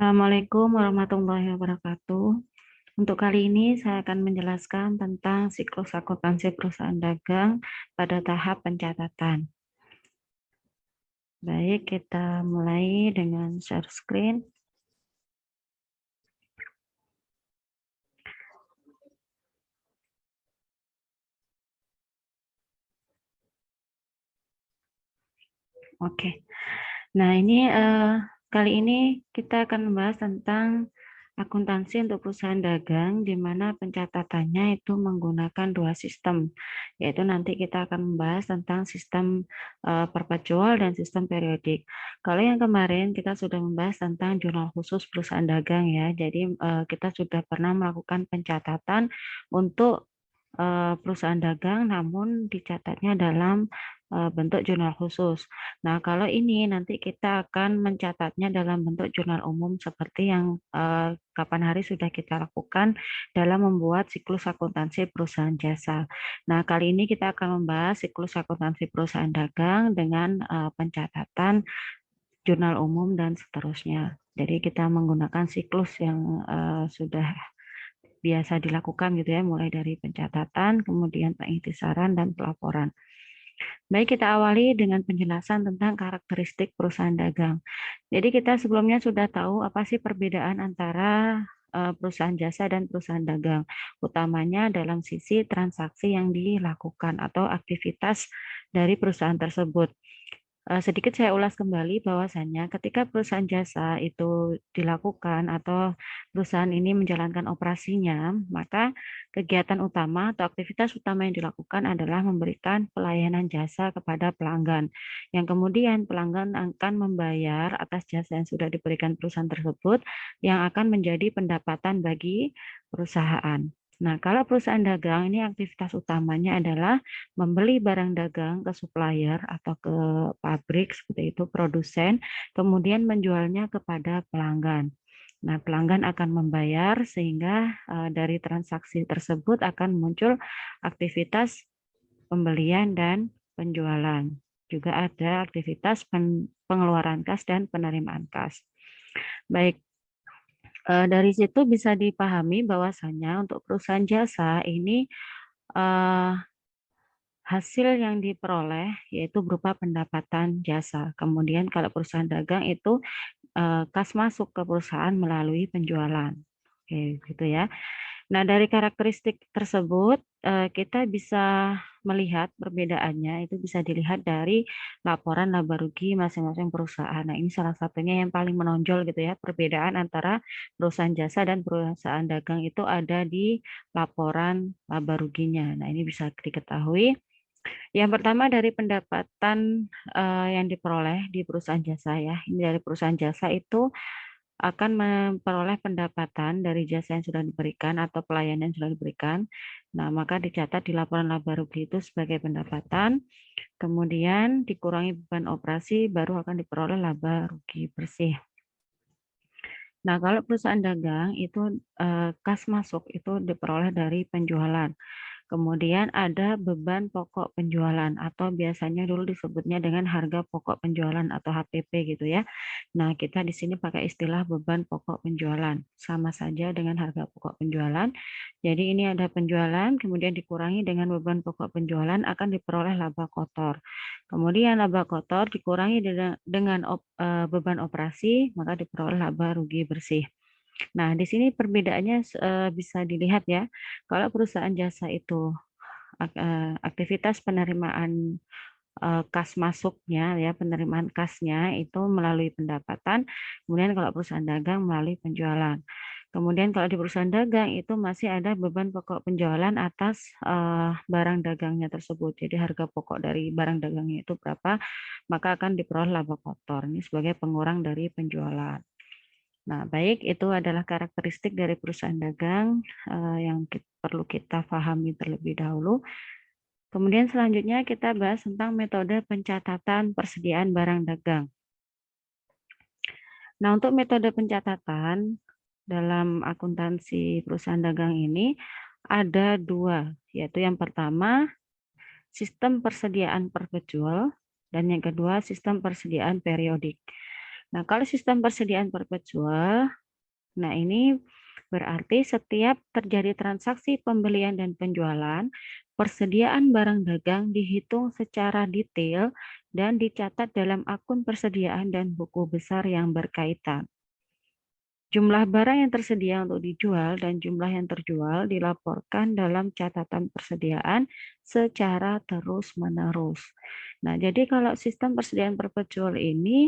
Assalamualaikum warahmatullahi wabarakatuh. Untuk kali ini saya akan menjelaskan tentang siklus akuntansi perusahaan dagang pada tahap pencatatan. Baik, kita mulai dengan share screen. Oke. Nah, ini kali ini kita akan membahas tentang akuntansi untuk perusahaan dagang, di mana pencatatannya itu menggunakan dua sistem, yaitu nanti kita akan membahas tentang sistem perpetual dan sistem periodik. Kalau yang kemarin kita sudah membahas tentang jurnal khusus perusahaan dagang ya, jadi kita sudah pernah melakukan pencatatan untuk perusahaan dagang, namun dicatatnya dalam bentuk jurnal khusus. Nah, kalau ini nanti kita akan mencatatnya dalam bentuk jurnal umum seperti yang kapan hari sudah kita lakukan dalam membuat siklus akuntansi perusahaan jasa. Nah, kali ini kita akan membahas siklus akuntansi perusahaan dagang dengan pencatatan jurnal umum dan seterusnya. Jadi kita menggunakan siklus yang sudah biasa dilakukan gitu ya, mulai dari pencatatan, kemudian pengintisaran dan pelaporan. Baik, kita awali dengan penjelasan tentang karakteristik perusahaan dagang. Jadi kita sebelumnya sudah tahu apa sih perbedaan antara perusahaan jasa dan perusahaan dagang, utamanya dalam sisi transaksi yang dilakukan atau aktivitas dari perusahaan tersebut. Sedikit saya ulas kembali bahwasannya ketika perusahaan jasa itu dilakukan atau perusahaan ini menjalankan operasinya, maka kegiatan utama atau aktivitas utama yang dilakukan adalah memberikan pelayanan jasa kepada pelanggan, yang kemudian pelanggan akan membayar atas jasa yang sudah diberikan perusahaan tersebut, yang akan menjadi pendapatan bagi perusahaan. Nah, kalau perusahaan dagang ini aktivitas utamanya adalah membeli barang dagang ke supplier atau ke pabrik seperti itu, produsen, kemudian menjualnya kepada pelanggan. Nah, pelanggan akan membayar sehingga dari transaksi tersebut akan muncul aktivitas pembelian dan penjualan. Juga ada aktivitas pengeluaran kas dan penerimaan kas. Baik, dari situ bisa dipahami bahwasanya untuk perusahaan jasa ini eh, hasil yang diperoleh yaitu berupa pendapatan jasa. Kemudian kalau perusahaan dagang itu kas masuk ke perusahaan melalui penjualan. Oke, gitu ya. Nah, dari karakteristik tersebut kita bisa melihat perbedaannya itu bisa dilihat dari laporan laba rugi masing-masing perusahaan. Nah, ini salah satunya yang paling menonjol gitu ya, perbedaan antara perusahaan jasa dan perusahaan dagang itu ada di laporan laba ruginya. Nah, ini bisa diketahui. Yang pertama dari pendapatan yang diperoleh di perusahaan jasa ya. Ini dari perusahaan jasa itu akan memperoleh pendapatan dari jasa yang sudah diberikan atau pelayanan yang sudah diberikan. Nah, maka dicatat di laporan laba rugi itu sebagai pendapatan, kemudian dikurangi beban operasi, baru akan diperoleh laba rugi bersih. Nah, kalau perusahaan dagang itu kas masuk itu diperoleh dari penjualan. Kemudian ada beban pokok penjualan atau biasanya dulu disebutnya dengan harga pokok penjualan atau HPP gitu ya. Nah, kita di sini pakai istilah beban pokok penjualan. Sama saja dengan harga pokok penjualan. Jadi ini ada penjualan, kemudian dikurangi dengan beban pokok penjualan akan diperoleh laba kotor. Kemudian laba kotor dikurangi dengan beban operasi, maka diperoleh laba rugi bersih. Nah, di sini perbedaannya bisa dilihat ya. Kalau perusahaan jasa itu aktivitas penerimaan kas masuknya ya, penerimaan kasnya itu melalui pendapatan. Kemudian kalau perusahaan dagang melalui penjualan. Kemudian kalau di perusahaan dagang itu masih ada beban pokok penjualan atas barang dagangnya tersebut. Jadi harga pokok dari barang dagangnya itu berapa, maka akan diperoleh laba kotor. Ini sebagai pengurang dari penjualan. Nah, baik, itu adalah karakteristik dari perusahaan dagang yang perlu kita pahami terlebih dahulu. Kemudian selanjutnya kita bahas tentang metode pencatatan persediaan barang dagang. Nah, untuk metode pencatatan dalam akuntansi perusahaan dagang ini ada dua, yaitu yang pertama sistem persediaan perpetual dan yang kedua sistem persediaan periodik. Nah, kalau sistem persediaan perpetual, nah ini berarti setiap terjadi transaksi pembelian dan penjualan, persediaan barang dagang dihitung secara detail dan dicatat dalam akun persediaan dan buku besar yang berkaitan. Jumlah barang yang tersedia untuk dijual dan jumlah yang terjual dilaporkan dalam catatan persediaan secara terus-menerus. Nah, jadi kalau sistem persediaan perpetual ini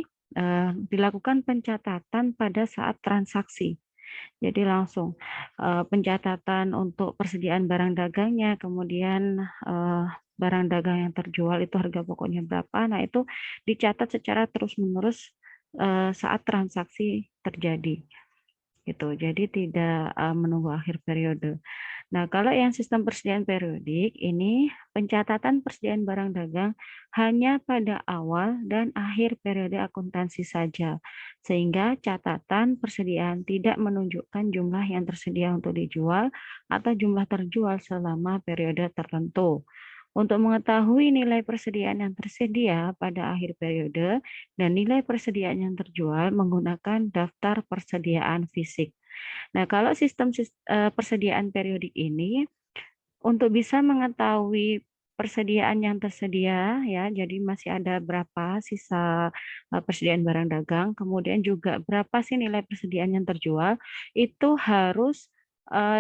dilakukan pencatatan pada saat transaksi. Jadi langsung pencatatan untuk persediaan barang dagangnya, kemudian barang dagang yang terjual itu harga pokoknya berapa. Nah, itu dicatat secara terus-menerus saat transaksi terjadi gitu. Jadi tidak menunggu akhir periode. Nah, kalau yang sistem persediaan periodik ini pencatatan persediaan barang dagang hanya pada awal dan akhir periode akuntansi saja. Sehingga catatan persediaan tidak menunjukkan jumlah yang tersedia untuk dijual atau jumlah terjual selama periode tertentu. Untuk mengetahui nilai persediaan yang tersedia pada akhir periode dan nilai persediaan yang terjual menggunakan daftar persediaan fisik. Nah, kalau sistem persediaan periodik ini untuk bisa mengetahui persediaan yang tersedia ya, jadi masih ada berapa sisa persediaan barang dagang, kemudian juga berapa sih nilai persediaan yang terjual, itu harus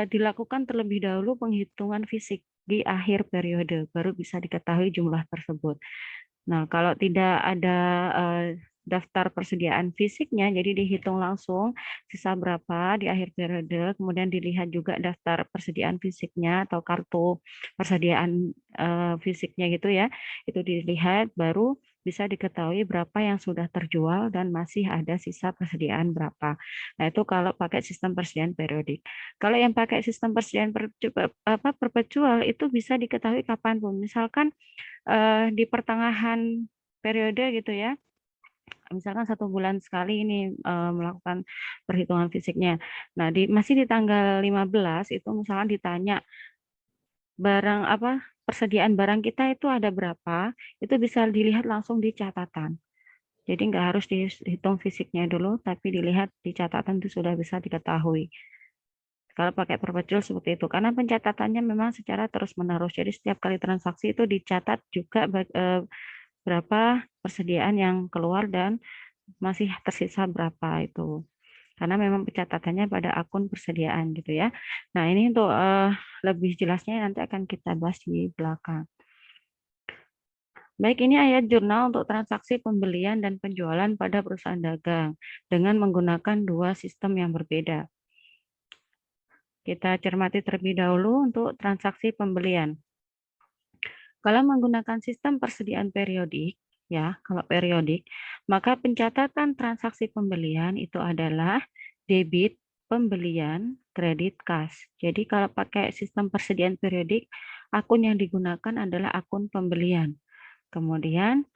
dilakukan terlebih dahulu penghitungan fisik di akhir periode, baru bisa diketahui jumlah tersebut. Nah, kalau tidak ada daftar persediaan fisiknya, jadi dihitung langsung sisa berapa di akhir periode, kemudian dilihat juga daftar persediaan fisiknya atau kartu persediaan fisiknya gitu ya, itu dilihat baru bisa diketahui berapa yang sudah terjual dan masih ada sisa persediaan berapa. Nah, itu kalau pakai sistem persediaan periodik. Kalau yang pakai sistem persediaan perpetual itu bisa diketahui kapanpun. Misalkan di pertengahan periode gitu ya, misalkan 1 bulan sekali ini melakukan perhitungan fisiknya. Nah, masih di tanggal 15 itu misalkan ditanya barang apa persediaan barang kita itu ada berapa, itu bisa dilihat langsung di catatan. Jadi nggak harus dihitung fisiknya dulu, tapi dilihat di catatan itu sudah bisa diketahui. Kalau pakai perpetual seperti itu, karena pencatatannya memang secara terus-menerus. Jadi setiap kali transaksi itu dicatat juga berapa persediaan yang keluar dan masih tersisa berapa itu. Karena memang pencatatannya pada akun persediaan gitu ya. Nah, ini untuk lebih jelasnya nanti akan kita bahas di belakang. Baik, ini ayat jurnal untuk transaksi pembelian dan penjualan pada perusahaan dagang dengan menggunakan dua sistem yang berbeda. Kita cermati terlebih dahulu untuk transaksi pembelian. Kalau menggunakan sistem persediaan periodik, ya, kalau periodik, maka pencatatan transaksi pembelian itu adalah debit pembelian, kredit kas. Jadi kalau pakai sistem persediaan periodik, akun yang digunakan adalah akun pembelian. Kemudian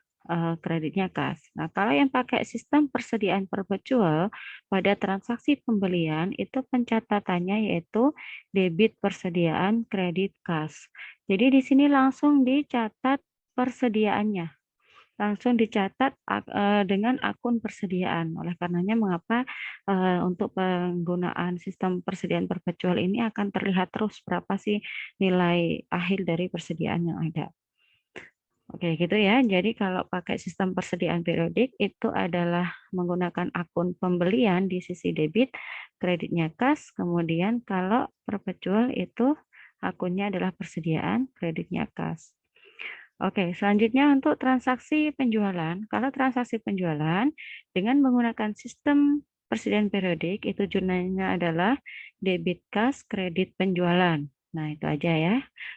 kreditnya kas. Nah, kalau yang pakai sistem persediaan perpetual pada transaksi pembelian itu pencatatannya yaitu debit persediaan, kredit kas. Jadi di sini langsung dicatat persediaannya, langsung dicatat dengan akun persediaan. Oleh karenanya mengapa untuk penggunaan sistem persediaan perpetual ini akan terlihat terus berapa sih nilai akhir dari persediaan yang ada. Oke, gitu ya. Jadi kalau pakai sistem persediaan periodik itu adalah menggunakan akun pembelian di sisi debit, kreditnya kas, kemudian kalau perpetual itu akunnya adalah persediaan, kreditnya kas. Oke, selanjutnya untuk transaksi penjualan. Kalau transaksi penjualan dengan menggunakan sistem persediaan periodik itu jurnalnya adalah debit kas, kredit penjualan. Nah, itu aja ya.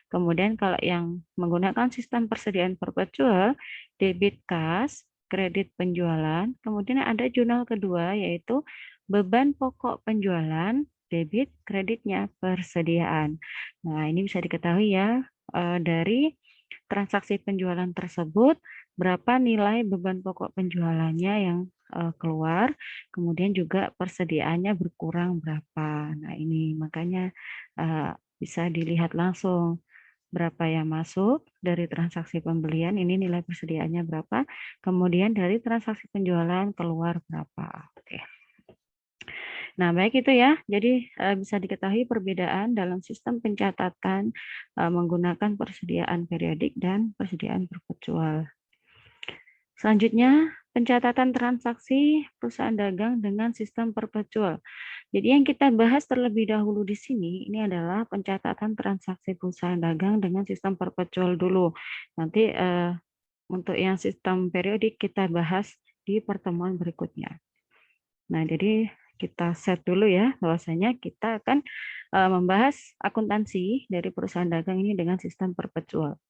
Kemudian kalau yang menggunakan sistem persediaan perpetual, debit kas, kredit penjualan, kemudian ada jurnal kedua yaitu beban pokok penjualan, debit, kreditnya persediaan. Nah, ini bisa diketahui ya dari transaksi penjualan tersebut, berapa nilai beban pokok penjualannya yang keluar, kemudian juga persediaannya berkurang berapa. Nah, ini makanya bisa dilihat langsung berapa yang masuk dari transaksi pembelian, ini nilai persediaannya berapa, kemudian dari transaksi penjualan keluar berapa. Oke. Nah, baik itu ya. Jadi bisa diketahui perbedaan dalam sistem pencatatan menggunakan persediaan periodik dan persediaan perpetual. Selanjutnya, pencatatan transaksi perusahaan dagang dengan sistem perpetual. Jadi yang kita bahas terlebih dahulu di sini, ini adalah pencatatan transaksi perusahaan dagang dengan sistem perpetual dulu. Nanti untuk yang sistem periodik kita bahas di pertemuan berikutnya. Nah, jadi kita set dulu ya, bahwasanya kita akan membahas akuntansi dari perusahaan dagang ini dengan sistem perpetual.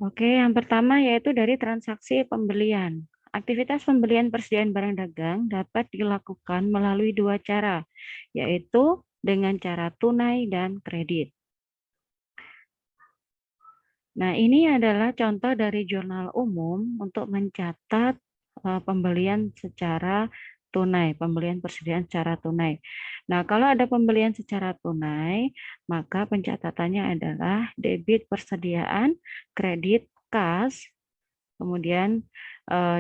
Oke, yang pertama yaitu dari transaksi pembelian. Aktivitas pembelian persediaan barang dagang dapat dilakukan melalui dua cara, yaitu dengan cara tunai dan kredit. Nah, ini adalah contoh dari jurnal umum untuk mencatat pembelian secara tunai, pembelian persediaan secara tunai. Nah, kalau ada pembelian secara tunai, maka pencatatannya adalah debit persediaan, kredit kas, kemudian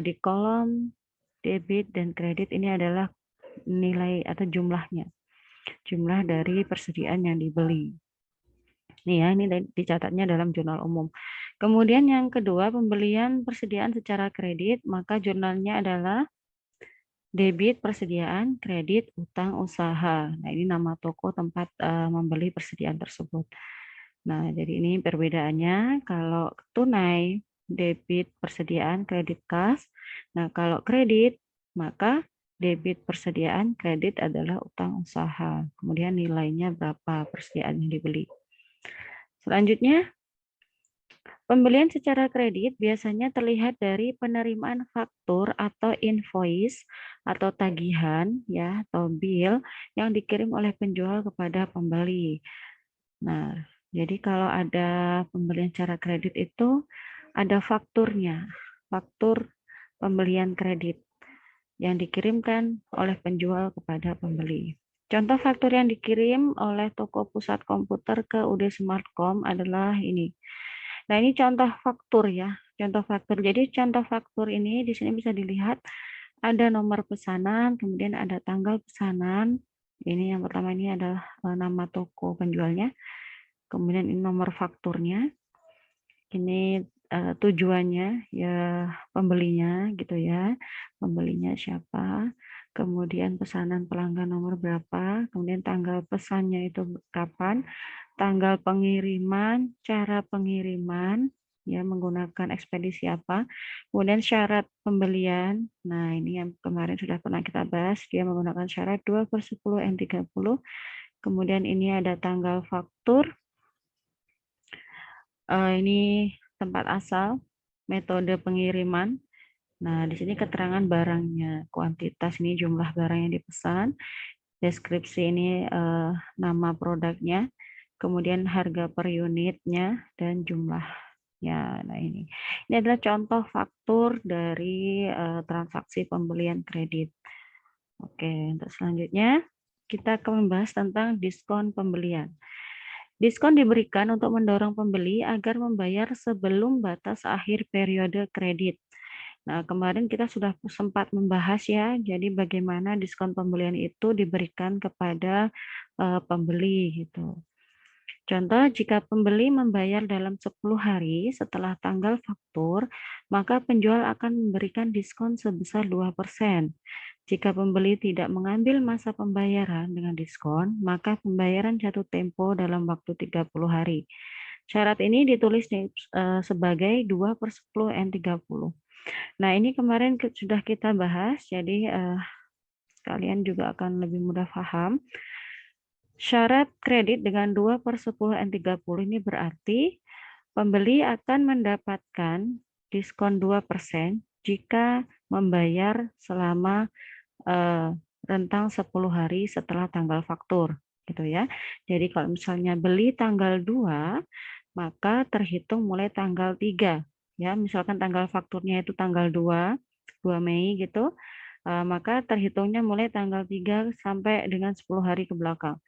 di kolom debit dan kredit ini adalah nilai atau jumlahnya, jumlah dari persediaan yang dibeli. Nih ya, ini dicatatnya dalam jurnal umum. Kemudian yang kedua, pembelian persediaan secara kredit, maka jurnalnya adalah debit persediaan, kredit utang usaha. Nah, ini nama toko tempat membeli persediaan tersebut. Nah, jadi ini perbedaannya. Kalau tunai, debit persediaan, kredit kas. Nah, kalau kredit, maka debit persediaan, kredit adalah utang usaha. Kemudian nilainya berapa persediaan yang dibeli. Selanjutnya, pembelian secara kredit biasanya terlihat dari penerimaan faktur atau invoice atau tagihan ya atau bill yang dikirim oleh penjual kepada pembeli. Nah, jadi kalau ada pembelian secara kredit itu ada fakturnya, faktur pembelian kredit yang dikirimkan oleh penjual kepada pembeli. Contoh faktur yang dikirim oleh toko pusat komputer ke UD Smartcom adalah ini. Nah, ini contoh faktur ya, contoh faktur. Jadi contoh faktur ini di sini bisa dilihat ada nomor pesanan, kemudian ada tanggal pesanan. Ini yang pertama ini adalah nama toko penjualnya. Kemudian ini nomor fakturnya. Ini tujuannya ya pembelinya gitu ya. Pembelinya siapa? Kemudian pesanan pelanggan nomor berapa? Kemudian tanggal pesannya itu kapan? Tanggal pengiriman, cara pengiriman, ya menggunakan ekspedisi apa, kemudian syarat pembelian. Nah, ini yang kemarin sudah pernah kita bahas, dia menggunakan syarat 2/10 N30. Kemudian ini ada tanggal faktur. Ini tempat asal, metode pengiriman. Nah, di sini keterangan barangnya, kuantitas ini jumlah barang yang dipesan, deskripsi ini nama produknya, kemudian harga per unitnya dan jumlahnya. Nah, ini adalah contoh faktur dari transaksi pembelian kredit. Oke, untuk selanjutnya kita akan membahas tentang diskon pembelian. Diskon diberikan untuk mendorong pembeli agar membayar sebelum batas akhir periode kredit. Nah, kemarin kita sudah sempat membahas ya, jadi bagaimana diskon pembelian itu diberikan kepada pembeli gitu. Contoh, jika pembeli membayar dalam 10 hari setelah tanggal faktur, maka penjual akan memberikan diskon sebesar 2%. Jika pembeli tidak mengambil masa pembayaran dengan diskon, maka pembayaran jatuh tempo dalam waktu 30 hari. Syarat ini ditulis sebagai 2/10 N30. Nah, ini kemarin sudah kita bahas, jadi kalian juga akan lebih mudah paham. Syarat kredit dengan 2/10 N30 ini berarti pembeli akan mendapatkan diskon 2% jika membayar selama rentang 10 hari setelah tanggal faktur gitu ya. Jadi kalau misalnya beli tanggal 2, maka terhitung mulai tanggal 3 ya. Misalkan tanggal fakturnya itu tanggal 2 Mei gitu, maka terhitungnya mulai tanggal 3 sampai dengan 10 hari ke belakang.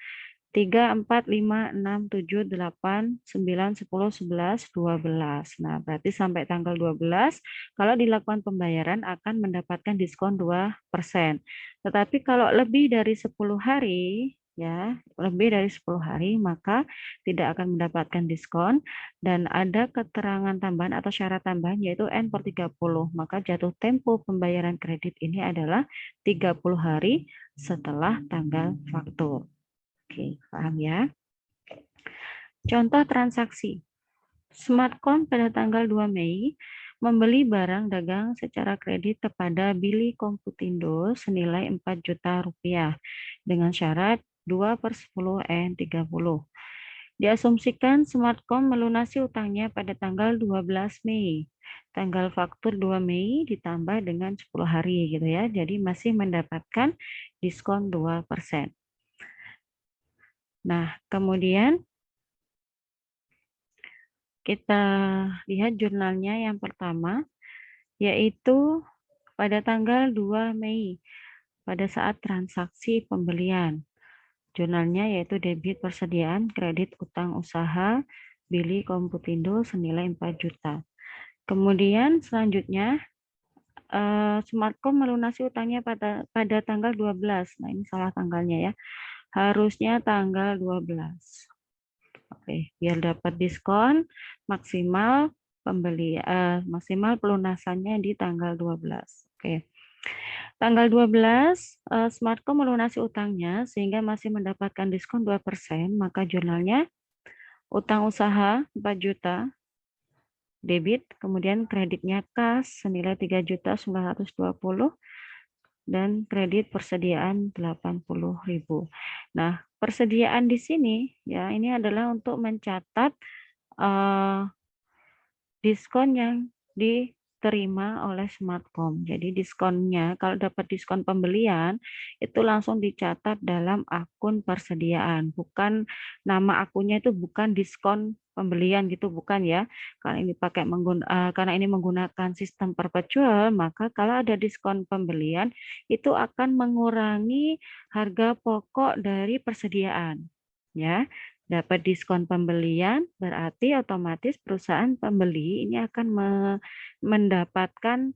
3, 4, 5, 6, 7, 8, 9, 10, 11, 12. Nah, berarti sampai tanggal 12, kalau dilakukan pembayaran akan mendapatkan diskon 2%. Tetapi kalau lebih dari 10 hari, ya, lebih dari 10 hari, maka tidak akan mendapatkan diskon dan ada keterangan tambahan atau syarat tambahan yaitu N/30. Maka jatuh tempo pembayaran kredit ini adalah 30 hari setelah tanggal faktur. Oke, paham ya? Contoh transaksi. Smartcom pada tanggal 2 Mei membeli barang dagang secara kredit kepada Billy Komputindo senilai 4 juta rupiah dengan syarat 2/10 N30. Diasumsikan Smartcom melunasi utangnya pada tanggal 12 Mei. Tanggal faktur 2 Mei ditambah dengan 10 hari gitu ya. Jadi masih mendapatkan diskon 2%. Nah, kemudian kita lihat jurnalnya yang pertama, yaitu pada tanggal 2 Mei, pada saat transaksi pembelian. Jurnalnya yaitu debit persediaan kredit utang usaha Billy Komputindo senilai 4 juta. Kemudian selanjutnya, Smartcom melunasi utangnya pada tanggal 12. Nah, ini salah tanggalnya ya. Harusnya tanggal 12. Oke, biar dapat diskon maksimal maksimal pelunasannya di tanggal 12. Oke. Tanggal 12 Smartcom melunasi utangnya sehingga masih mendapatkan diskon 2%, maka jurnalnya utang usaha 4 juta debit, kemudian kreditnya kas senilai 3.920 dan kredit persediaan 80.000. Nah, persediaan di sini ya ini adalah untuk mencatat diskon yang diterima oleh Smartcom. Jadi diskonnya kalau dapat diskon pembelian itu langsung dicatat dalam akun persediaan, bukan nama akunnya itu bukan diskon pembelian gitu bukan ya. Karena ini menggunakan sistem perpetual, maka kalau ada diskon pembelian itu akan mengurangi harga pokok dari persediaan. Ya, dapat diskon pembelian berarti otomatis perusahaan pembeli ini akan mendapatkan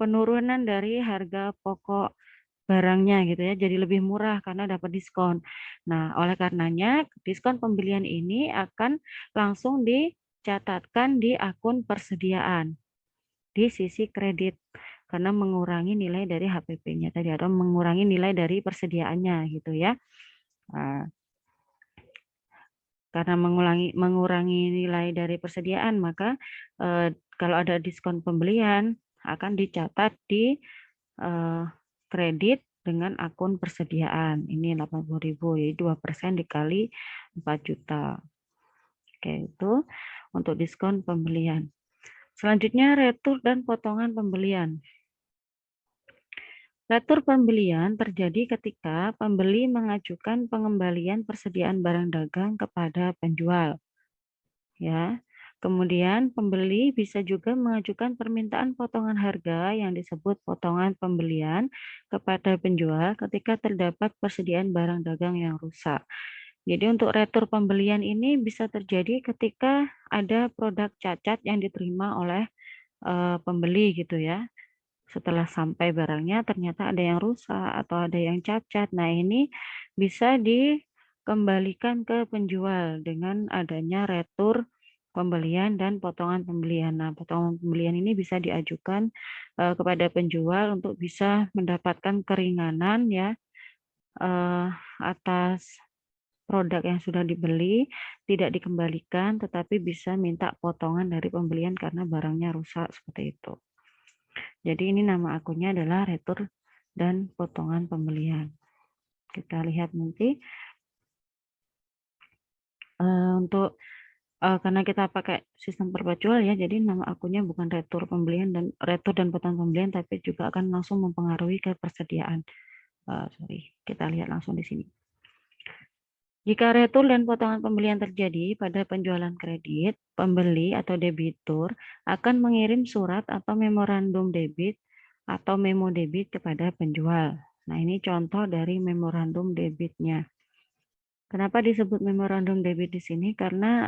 penurunan dari harga pokok barangnya gitu ya, jadi lebih murah karena dapat diskon. Nah, oleh karenanya diskon pembelian ini akan langsung dicatatkan di akun persediaan di sisi kredit karena mengurangi nilai dari HPP-nya tadi atau mengurangi nilai dari persediaannya gitu ya. Nah, karena mengurangi nilai dari persediaan, maka kalau ada diskon pembelian akan dicatat di kredit dengan akun persediaan. Ini 80.000, jadi 2% dikali 4 juta. Oke, itu untuk diskon pembelian. Selanjutnya retur dan potongan pembelian. Retur pembelian terjadi ketika pembeli mengajukan pengembalian persediaan barang dagang kepada penjual. Ya. Kemudian pembeli bisa juga mengajukan permintaan potongan harga yang disebut potongan pembelian kepada penjual ketika terdapat persediaan barang dagang yang rusak. Jadi untuk retur pembelian ini bisa terjadi ketika ada produk cacat yang diterima oleh pembeli gitu ya. Setelah sampai barangnya ternyata ada yang rusak atau ada yang cacat. Nah, ini bisa dikembalikan ke penjual dengan adanya retur pembelian dan potongan pembelian. Nah, potongan pembelian ini bisa diajukan kepada penjual untuk bisa mendapatkan keringanan ya atas produk yang sudah dibeli tidak dikembalikan tetapi bisa minta potongan dari pembelian karena barangnya rusak seperti itu. Jadi ini nama akunnya adalah retur dan potongan pembelian. Kita lihat nanti untuk karena kita pakai sistem perpetual ya, jadi nama akunnya bukan retur dan potongan pembelian, tapi juga akan langsung mempengaruhi ke persediaan. Kita lihat langsung di sini. Jika retur dan potongan pembelian terjadi pada penjualan kredit, pembeli atau debitur akan mengirim surat atau memorandum debit atau memo debit kepada penjual. Nah, ini contoh dari memorandum debitnya. Kenapa disebut memorandum debit di sini? Karena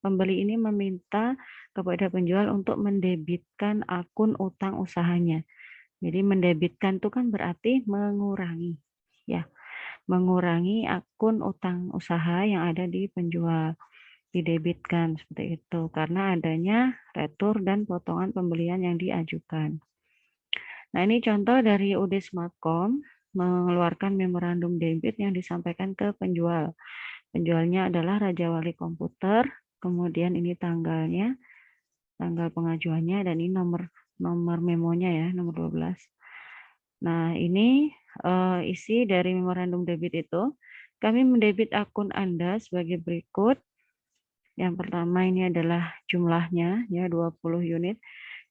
pembeli ini meminta kepada penjual untuk mendebitkan akun utang usahanya. Jadi mendebitkan itu kan berarti mengurangi, ya, mengurangi akun utang usaha yang ada di penjual, didebitkan seperti itu karena adanya retur dan potongan pembelian yang diajukan. Nah, ini contoh dari UD Smartcom mengeluarkan memorandum debit yang disampaikan ke penjual. Penjualnya adalah Raja Wali Komputer, kemudian ini tanggalnya, tanggal pengajuannya, dan ini nomor memonya ya, nomor 12. Nah, ini isi dari memorandum debit itu. Kami mendebit akun Anda sebagai berikut. Yang pertama ini adalah jumlahnya, ya 20 unit.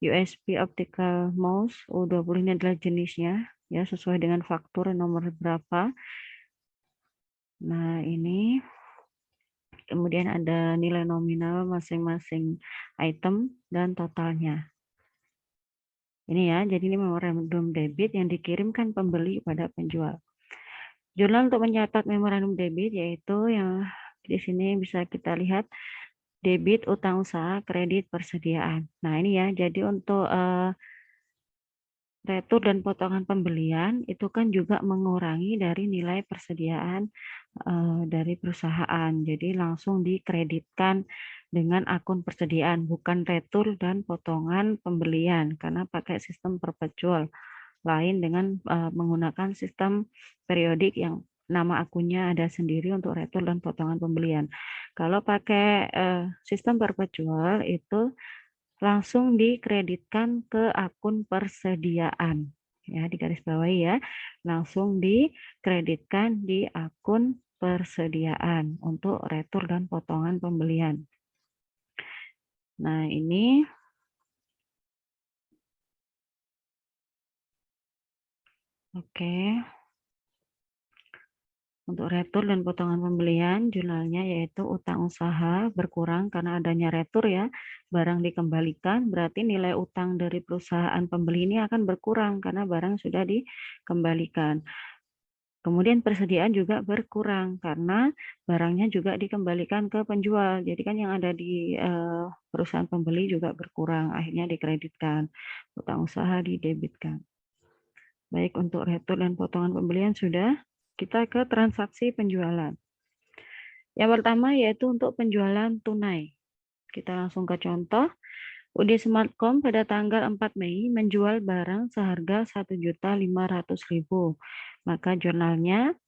USB optical mouse U20 ini adalah jenisnya, ya sesuai dengan faktur nomor berapa. Nah, ini kemudian ada nilai nominal masing-masing item dan totalnya. Ini ya, jadi ini memorandum debit yang dikirimkan pembeli pada penjual. Jurnal untuk mencatat memorandum debit yaitu yang di sini bisa kita lihat debit utang usaha, kredit persediaan. Nah, ini ya, jadi untuk retur dan potongan pembelian itu kan juga mengurangi dari nilai persediaan dari perusahaan. Jadi langsung dikreditkan dengan akun persediaan, bukan retur dan potongan pembelian karena pakai sistem perpetual. Lain dengan menggunakan sistem periodik yang nama akunnya ada sendiri untuk retur dan potongan pembelian. Kalau pakai sistem perpetual itu langsung dikreditkan ke akun persediaan. Ya, di garis bawahi ya. Langsung dikreditkan di akun persediaan untuk retur dan potongan pembelian. Nah, ini oke. Untuk retur dan potongan pembelian, jurnalnya yaitu utang usaha berkurang karena adanya retur ya, barang dikembalikan, berarti nilai utang dari perusahaan pembeli ini akan berkurang karena barang sudah dikembalikan. Kemudian persediaan juga berkurang karena barangnya juga dikembalikan ke penjual. Jadi kan yang ada di perusahaan pembeli juga berkurang, akhirnya dikreditkan, utang usaha didebitkan. Baik untuk retur dan potongan pembelian sudah. Kita ke transaksi penjualan. Yang pertama yaitu untuk penjualan tunai. Kita langsung ke contoh. UD Smartcom pada tanggal 4 Mei menjual barang seharga 1.500.000. Maka jurnalnya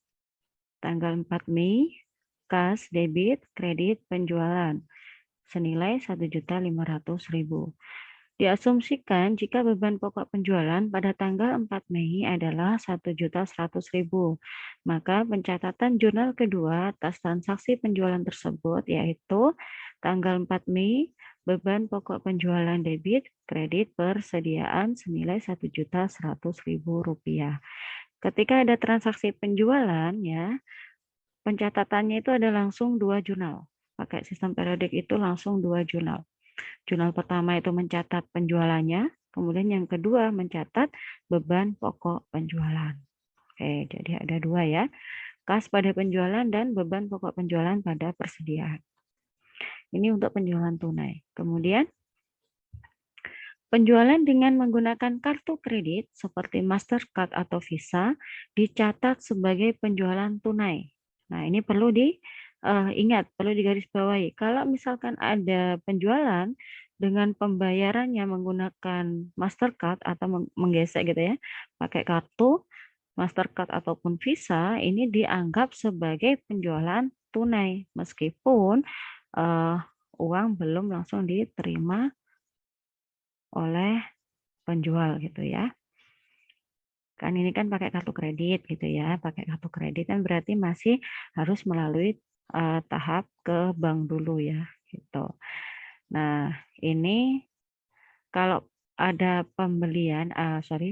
tanggal 4 Mei, kas, debit, kredit, penjualan senilai 1.500.000. Diasumsikan jika beban pokok penjualan pada tanggal 4 Mei adalah 1.100.000, maka pencatatan jurnal kedua atas transaksi penjualan tersebut yaitu tanggal 4 Mei, beban pokok penjualan debit, kredit, persediaan senilai Rp1.100.000. Ketika ada transaksi penjualan ya, pencatatannya itu ada langsung 2 jurnal. Pakai sistem periodik itu langsung 2 jurnal. Jurnal pertama itu mencatat penjualannya, kemudian yang kedua mencatat beban pokok penjualan. Oke, jadi ada 2 ya. Kas pada penjualan dan beban pokok penjualan pada persediaan. Ini untuk penjualan tunai. Kemudian penjualan dengan menggunakan kartu kredit seperti Mastercard atau Visa dicatat sebagai penjualan tunai. Nah, ini perlu diingat, perlu digarisbawahi. Kalau misalkan ada penjualan dengan pembayarannya menggunakan Mastercard atau menggesek gitu ya, pakai kartu Mastercard ataupun Visa, ini dianggap sebagai penjualan tunai meskipun uang belum langsung diterima oleh penjual gitu ya. Kan ini kan pakai kartu kredit gitu ya, pakai kartu kredit kan berarti masih harus melalui tahap ke bank dulu ya gitu. Nah, ini kalau ada pembelian,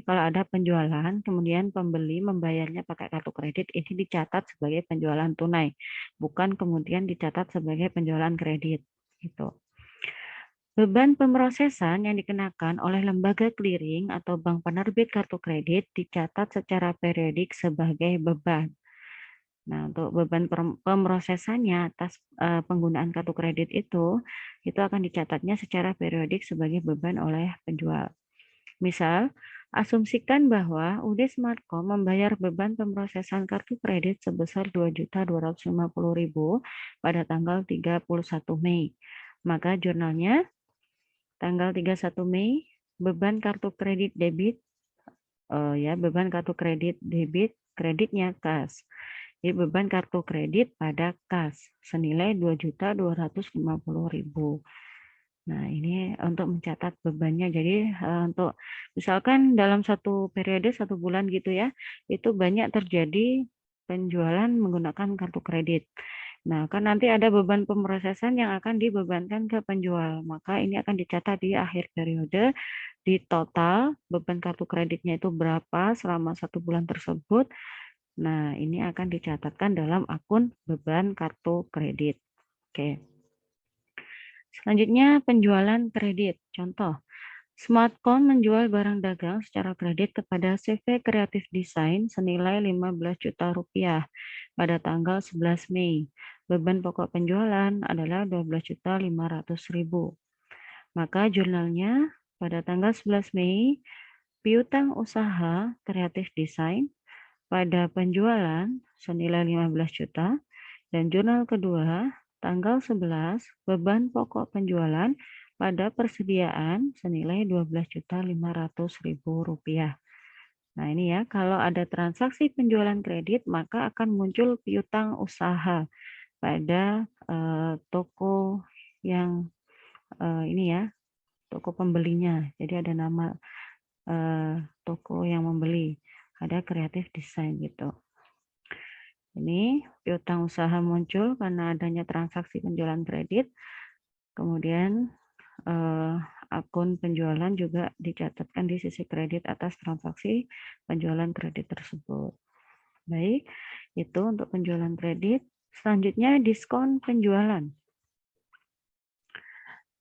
kalau ada penjualan, kemudian pembeli membayarnya pakai kartu kredit, ini dicatat sebagai penjualan tunai, bukan kemudian dicatat sebagai penjualan kredit gitu. Beban pemrosesan yang dikenakan oleh lembaga clearing atau bank penerbit kartu kredit dicatat secara periodik sebagai beban. Nah, untuk beban pemrosesannya atas penggunaan kartu kredit itu akan dicatatnya secara periodik sebagai beban oleh penjual. Misal, asumsikan bahwa UD Smartcom membayar beban pemrosesan kartu kredit sebesar Rp2.250.000 pada tanggal 31 Mei. Maka jurnalnya tanggal 31 Mei beban kartu kredit debit beban kartu kredit debit kreditnya kas. Jadi beban kartu kredit pada kas senilai Rp2.250.000. Nah, ini untuk mencatat bebannya. Jadi untuk misalkan dalam satu periode 1 bulan gitu ya, itu banyak terjadi penjualan menggunakan kartu kredit. Nah, kan nanti ada beban pemrosesan yang akan dibebankan ke penjual. Maka ini akan dicatat di akhir periode, di total beban kartu kreditnya itu berapa selama 1 bulan tersebut. Nah, ini akan dicatatkan dalam akun beban kartu kredit. Oke. Selanjutnya, penjualan kredit. Contoh, Smartcom menjual barang dagang secara kredit kepada CV Kreatif Desain senilai Rp15 juta pada tanggal 11 Mei. Beban pokok penjualan adalah Rp12.500.000. Maka jurnalnya pada tanggal 11 Mei, piutang usaha Kreatif Desain pada penjualan senilai 15 juta, dan jurnal kedua, tanggal 11, beban pokok penjualan pada persediaan senilai Rp12.500.000. Nah ini ya, kalau ada transaksi penjualan kredit, maka akan muncul piutang usaha pada toko yang ini ya, toko pembelinya. Jadi ada nama toko yang membeli, ada Kreatif Desain gitu. Ini piutang usaha muncul karena adanya transaksi penjualan kredit. Kemudian akun penjualan juga dicatatkan di sisi kredit atas transaksi penjualan kredit tersebut. Baik, itu untuk penjualan kredit. Selanjutnya diskon penjualan.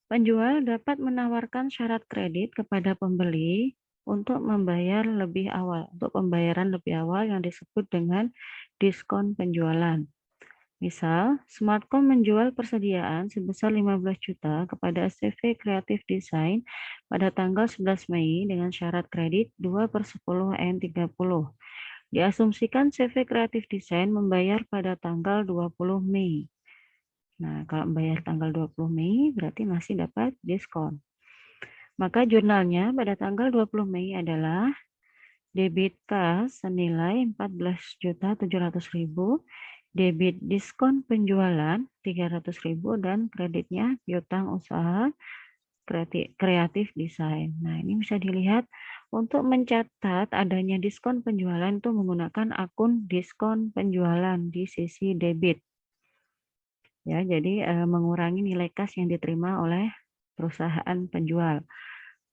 Penjual dapat menawarkan syarat kredit kepada pembeli untuk membayar lebih awal, untuk pembayaran lebih awal yang disebut dengan diskon penjualan. Misal, Smartcom menjual persediaan sebesar 15 juta kepada CV Kreatif Desain pada tanggal 11 Mei dengan syarat kredit 2/10N30. Diasumsikan CV Kreatif Desain membayar pada tanggal 20 Mei. Nah, kalau membayar tanggal 20 Mei berarti masih dapat diskon. Maka jurnalnya pada tanggal 20 Mei adalah debit kas senilai 14.700.000, debit diskon penjualan 300.000, dan kreditnya piutang usaha kreatif desain. Nah, ini bisa dilihat untuk mencatat adanya diskon penjualan itu menggunakan akun diskon penjualan di sisi debit. Ya, jadi mengurangi nilai kas yang diterima oleh perusahaan penjual.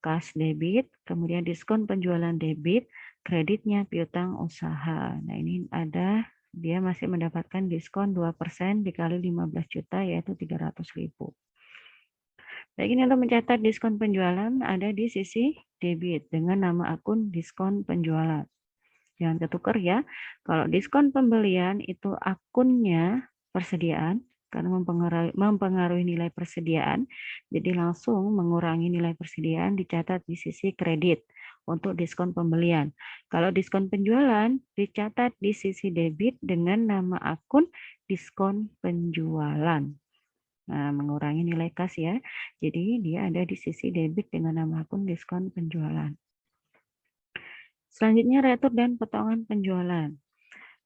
Kas debit, kemudian diskon penjualan debit, kreditnya piutang usaha. Nah, ini ada dia masih mendapatkan diskon 2% dikali 15 juta yaitu 300.000. Baik, ini untuk mencatat diskon penjualan ada di sisi debit dengan nama akun diskon penjualan. Jangan ketukar ya. Kalau diskon pembelian itu akunnya persediaan karena mempengaruhi nilai persediaan. Jadi langsung mengurangi nilai persediaan dicatat di sisi kredit untuk diskon pembelian. Kalau diskon penjualan dicatat di sisi debit dengan nama akun diskon penjualan. Nah, mengurangi nilai kas ya. Jadi dia ada di sisi debit dengan nama akun diskon penjualan. Selanjutnya retur dan potongan penjualan.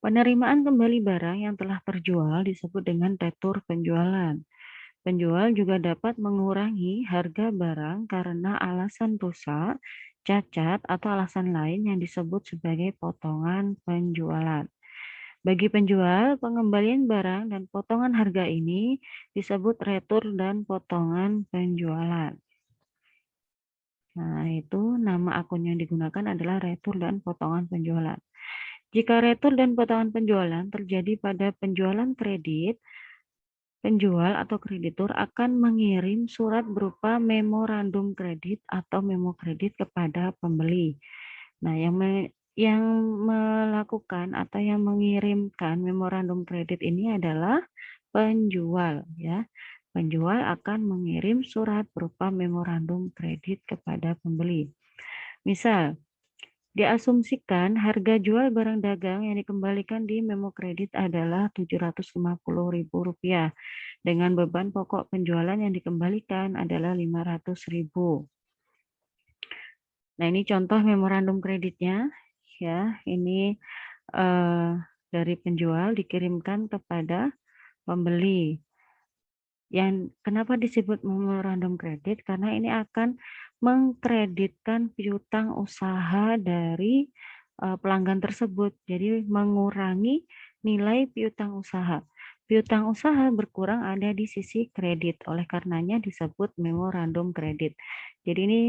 Penerimaan kembali barang yang telah terjual disebut dengan retur penjualan. Penjual juga dapat mengurangi harga barang karena alasan rusak, cacat, atau alasan lain yang disebut sebagai potongan penjualan. Bagi penjual, pengembalian barang dan potongan harga ini disebut retur dan potongan penjualan. Nah, itu nama akun yang digunakan adalah retur dan potongan penjualan. Jika retur dan potongan penjualan terjadi pada penjualan kredit, penjual atau kreditur akan mengirim surat berupa memorandum kredit atau memo kredit kepada pembeli. Nah, yang yang melakukan atau yang mengirimkan memorandum kredit ini adalah penjual, ya. Penjual akan mengirim surat berupa memorandum kredit kepada pembeli. Misal, diasumsikan harga jual barang dagang yang dikembalikan di memo kredit adalah Rp750.000 dengan beban pokok penjualan yang dikembalikan adalah Rp500.000. Nah, ini contoh memorandum kreditnya, ya. Ini dari penjual dikirimkan kepada pembeli. Yang kenapa disebut memorandum kredit? Karena ini akan mengkreditkan piutang usaha dari pelanggan tersebut. Jadi mengurangi nilai piutang usaha. Piutang usaha berkurang ada di sisi kredit. Oleh karenanya disebut memorandum kredit. Jadi ini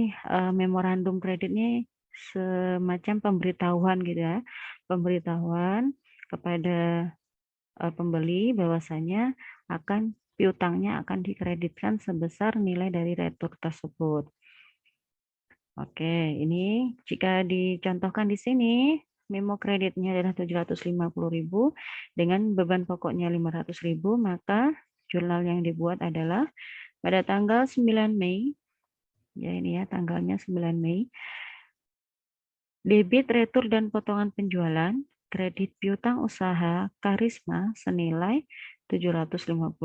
memorandum kredit ini semacam pemberitahuan gitu ya. Pemberitahuan kepada pembeli bahwasanya piutangnya akan dikreditkan sebesar nilai dari retur tersebut. Oke, ini jika dicontohkan di sini, memo kreditnya adalah 750.000 dengan beban pokoknya 500.000, maka jurnal yang dibuat adalah pada tanggal 9 Mei, ya ini ya tanggalnya 9 Mei, debit retur dan potongan penjualan, kredit piutang usaha Karisma senilai 750.000,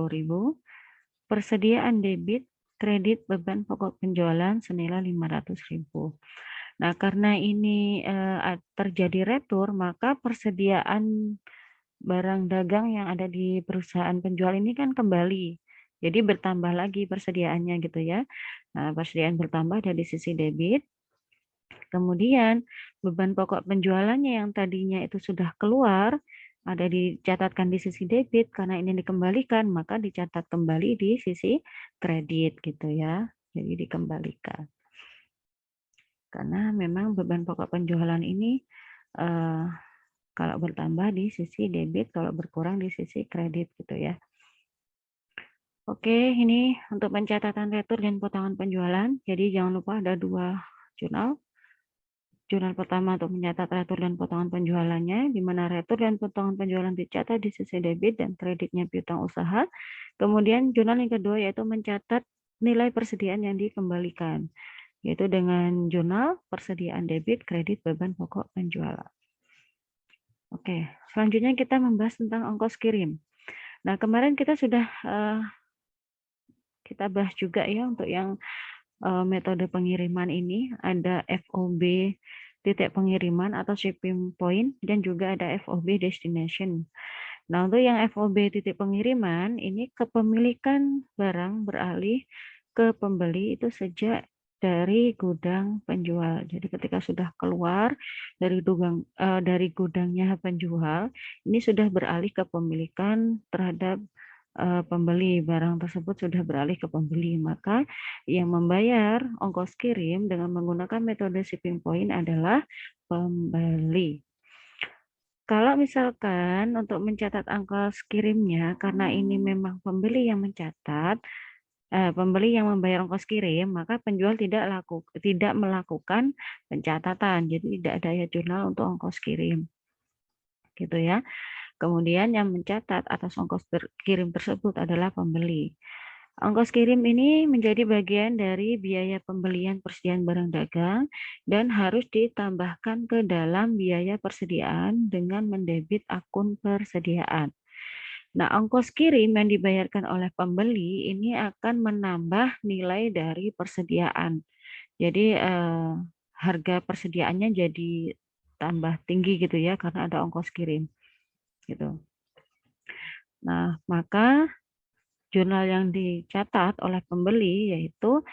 persediaan debit, kredit beban pokok penjualan senilai 500.000. Nah, karena ini terjadi retur, maka persediaan barang dagang yang ada di perusahaan penjual ini kan kembali. Jadi bertambah lagi persediaannya gitu ya. Nah, persediaan bertambah dari sisi debit. Kemudian beban pokok penjualannya yang tadinya itu sudah keluar, ada dicatatkan di sisi debit, karena ini dikembalikan, maka dicatat kembali di sisi kredit gitu ya. Jadi dikembalikan. Karena memang beban pokok penjualan ini kalau bertambah di sisi debit, kalau berkurang di sisi kredit gitu ya. Oke, ini untuk pencatatan retur dan potongan penjualan. Jadi jangan lupa ada 2 jurnal. Jurnal pertama untuk mencatat retur dan potongan penjualannya, di mana retur dan potongan penjualan dicatat di sisi debit dan kreditnya piutang usaha. Kemudian jurnal yang kedua yaitu mencatat nilai persediaan yang dikembalikan, yaitu dengan jurnal persediaan debit, kredit, beban pokok penjualan. Oke, selanjutnya kita membahas tentang ongkos kirim. Nah, kemarin kita sudah kita bahas juga ya untuk yang metode pengiriman ini ada FOB titik pengiriman atau shipping point dan juga ada FOB destination. Nah, untuk yang FOB titik pengiriman ini kepemilikan barang beralih ke pembeli itu sejak dari gudang penjual. Jadi ketika sudah keluar dari gudangnya penjual, ini sudah beralih ke pemilikan terhadap pembeli, barang tersebut sudah beralih ke pembeli, maka yang membayar ongkos kirim dengan menggunakan metode shipping point adalah pembeli. Kalau misalkan untuk mencatat ongkos kirimnya, karena ini memang pembeli yang mencatat, pembeli yang membayar ongkos kirim, maka penjual tidak melakukan pencatatan, jadi tidak ada ya jurnal untuk ongkos kirim, gitu ya. Kemudian yang mencatat atas ongkos kirim tersebut adalah pembeli. Ongkos kirim ini menjadi bagian dari biaya pembelian persediaan barang dagang dan harus ditambahkan ke dalam biaya persediaan dengan mendebit akun persediaan. Nah, ongkos kirim yang dibayarkan oleh pembeli ini akan menambah nilai dari persediaan. Jadi harga persediaannya jadi tambah tinggi gitu ya karena ada ongkos kirim gitu. Nah, maka jurnal yang dicatat oleh pembeli yaitu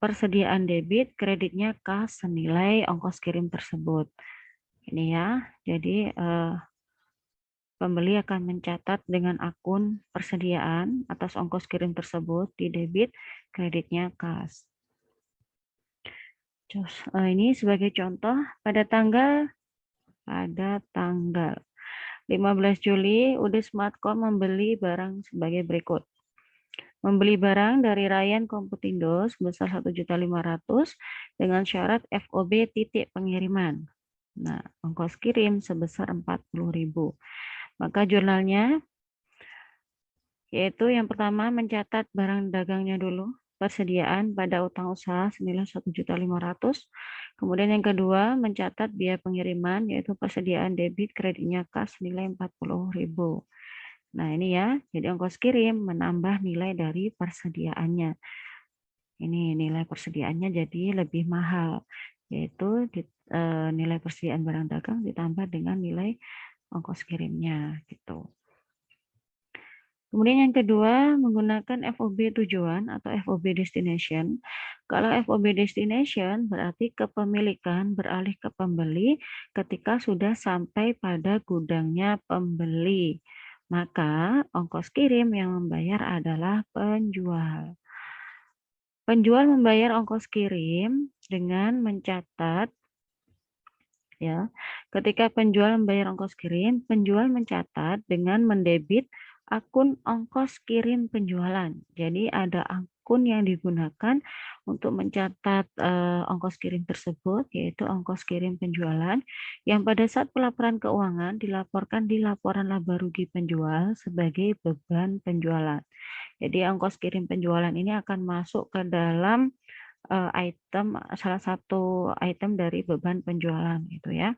persediaan debit, kreditnya kas senilai ongkos kirim tersebut. Ini ya, jadi pembeli akan mencatat dengan akun persediaan atas ongkos kirim tersebut di debit, kreditnya kas. Terus, ini sebagai contoh pada tanggal 15 Juli UD Smartcom membeli barang sebagai berikut. Membeli barang dari Ryan Komputindo sebesar 1.500.000 dengan syarat FOB titik pengiriman. Nah, ongkos kirim sebesar 40.000. Maka jurnalnya yaitu yang pertama mencatat barang dagangnya dulu, persediaan pada utang usaha senilai 1.500.000. Kemudian yang kedua mencatat biaya pengiriman yaitu persediaan debit kreditnya kas nilai 40.000. Nah, ini ya, jadi ongkos kirim menambah nilai dari persediaannya. Ini nilai persediaannya jadi lebih mahal, yaitu nilai persediaan barang dagang ditambah dengan nilai ongkos kirimnya gitu. Kemudian yang kedua menggunakan FOB tujuan atau FOB destination. Kalau FOB destination berarti kepemilikan beralih ke pembeli ketika sudah sampai pada gudangnya pembeli. Maka ongkos kirim yang membayar adalah penjual. Penjual membayar ongkos kirim dengan mencatat ya. Ketika penjual membayar ongkos kirim, penjual mencatat dengan mendebit akun ongkos kirim penjualan. Jadi ada akun yang digunakan untuk mencatat ongkos kirim tersebut, yaitu ongkos kirim penjualan, yang pada saat pelaporan keuangan dilaporkan di laporan laba rugi penjual sebagai beban penjualan. Jadi ongkos kirim penjualan ini akan masuk ke dalam salah satu item dari beban penjualan gitu ya.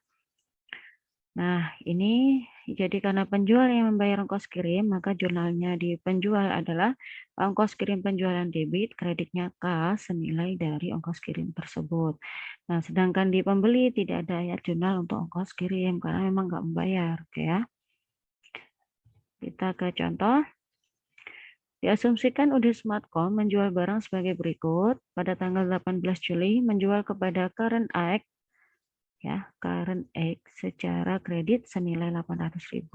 Nah, ini jadi karena penjual yang membayar ongkos kirim, maka jurnalnya di penjual adalah ongkos kirim penjualan debit, kreditnya kas senilai dari ongkos kirim tersebut. Nah, sedangkan di pembeli tidak ada ayat jurnal untuk ongkos kirim karena memang nggak membayar, oke ya. Kita ke contoh. Diasumsikan UD Smartcom menjual barang sebagai berikut. Pada tanggal 18 Juli menjual kepada Current X secara kredit senilai 800.000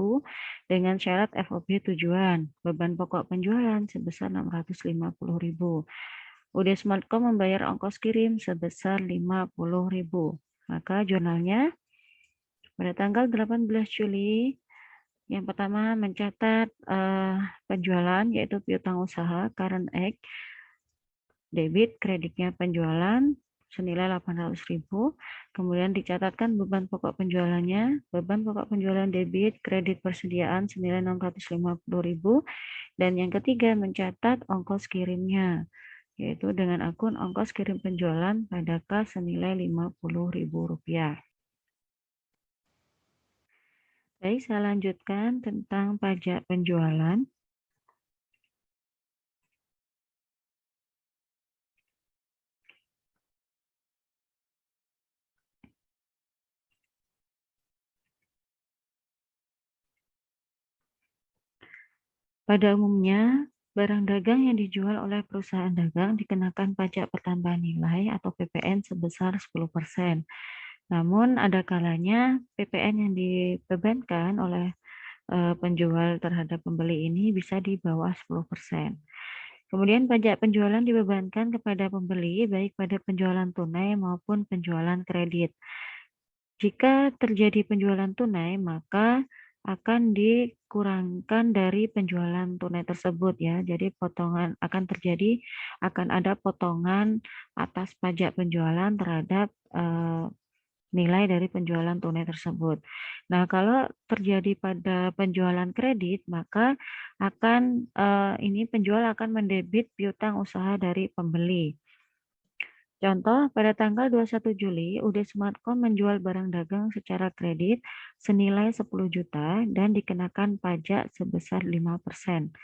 dengan syarat FOB tujuan. Beban pokok penjualan sebesar 650.000. UD Smartcom membayar ongkos kirim sebesar 50.000. Maka jurnalnya pada tanggal 18 Juli yang pertama mencatat penjualan yaitu piutang usaha current X, debit kreditnya penjualan senilai 800.000. Kemudian dicatatkan beban pokok penjualannya, beban pokok penjualan debit kredit persediaan senilai 650.000. Dan yang ketiga mencatat ongkos kirimnya yaitu dengan akun ongkos kirim penjualan pada kas senilai Rp50.000. Baik, saya lanjutkan tentang pajak penjualan. Pada umumnya, barang dagang yang dijual oleh perusahaan dagang dikenakan pajak pertambahan nilai atau PPN sebesar 10%. Namun ada kalanya PPN yang dibebankan oleh penjual terhadap pembeli ini bisa di bawah 10%. Kemudian pajak penjualan dibebankan kepada pembeli baik pada penjualan tunai maupun penjualan kredit. Jika terjadi penjualan tunai, maka akan dikurangkan dari penjualan tunai tersebut ya. Jadi akan ada potongan atas pajak penjualan terhadap nilai dari penjualan tunai tersebut. Nah, kalau terjadi pada penjualan kredit, maka penjual akan mendebit piutang usaha dari pembeli. Contoh, pada tanggal 21 Juli, UD Smartcom menjual barang dagang secara kredit senilai 10 juta dan dikenakan pajak sebesar 5%.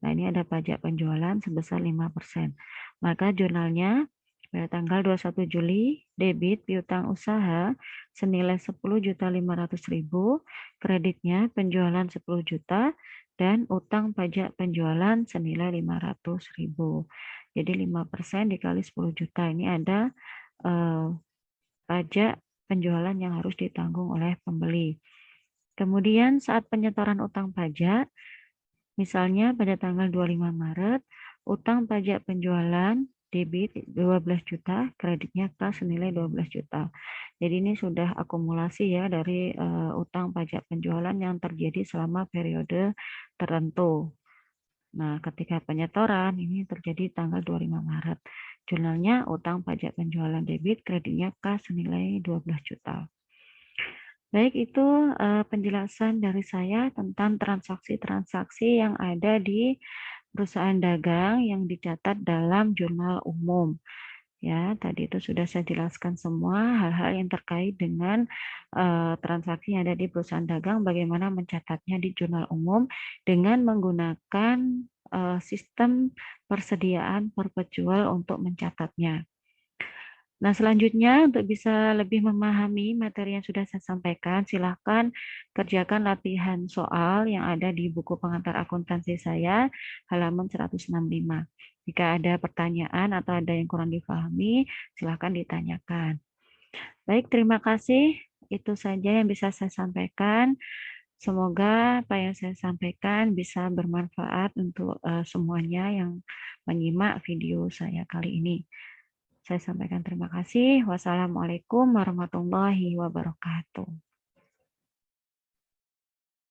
Nah, ini ada pajak penjualan sebesar 5%. Maka jurnalnya pada tanggal 21 Juli, debit piutang usaha senilai 10.500.000, kreditnya penjualan 10 juta, dan utang pajak penjualan senilai 500.000. Jadi 5% dikali 10 juta ini ada pajak penjualan yang harus ditanggung oleh pembeli. Kemudian saat penyetoran utang pajak, misalnya pada tanggal 25 Maret, utang pajak penjualan debit 12 juta, kreditnya kas senilai 12 juta. Jadi ini sudah akumulasi ya dari utang pajak penjualan yang terjadi selama periode tertentu. Nah, ketika penyetoran ini terjadi tanggal 25 Maret. Jurnalnya utang pajak penjualan debit, kreditnya kas senilai 12 juta. Baik, itu penjelasan dari saya tentang transaksi-transaksi yang ada di perusahaan dagang yang dicatat dalam jurnal umum. Ya, tadi itu sudah saya jelaskan semua hal-hal yang terkait dengan transaksi yang ada di perusahaan dagang, bagaimana mencatatnya di jurnal umum dengan menggunakan sistem persediaan perpetual untuk mencatatnya. Nah, selanjutnya untuk bisa lebih memahami materi yang sudah saya sampaikan, silahkan kerjakan latihan soal yang ada di buku pengantar akuntansi saya, halaman 165. Jika ada pertanyaan atau ada yang kurang difahami, silahkan ditanyakan. Baik, terima kasih. Itu saja yang bisa saya sampaikan. Semoga apa yang saya sampaikan bisa bermanfaat untuk semuanya yang menyimak video saya kali ini. Saya sampaikan terima kasih. Wassalamualaikum warahmatullahi wabarakatuh.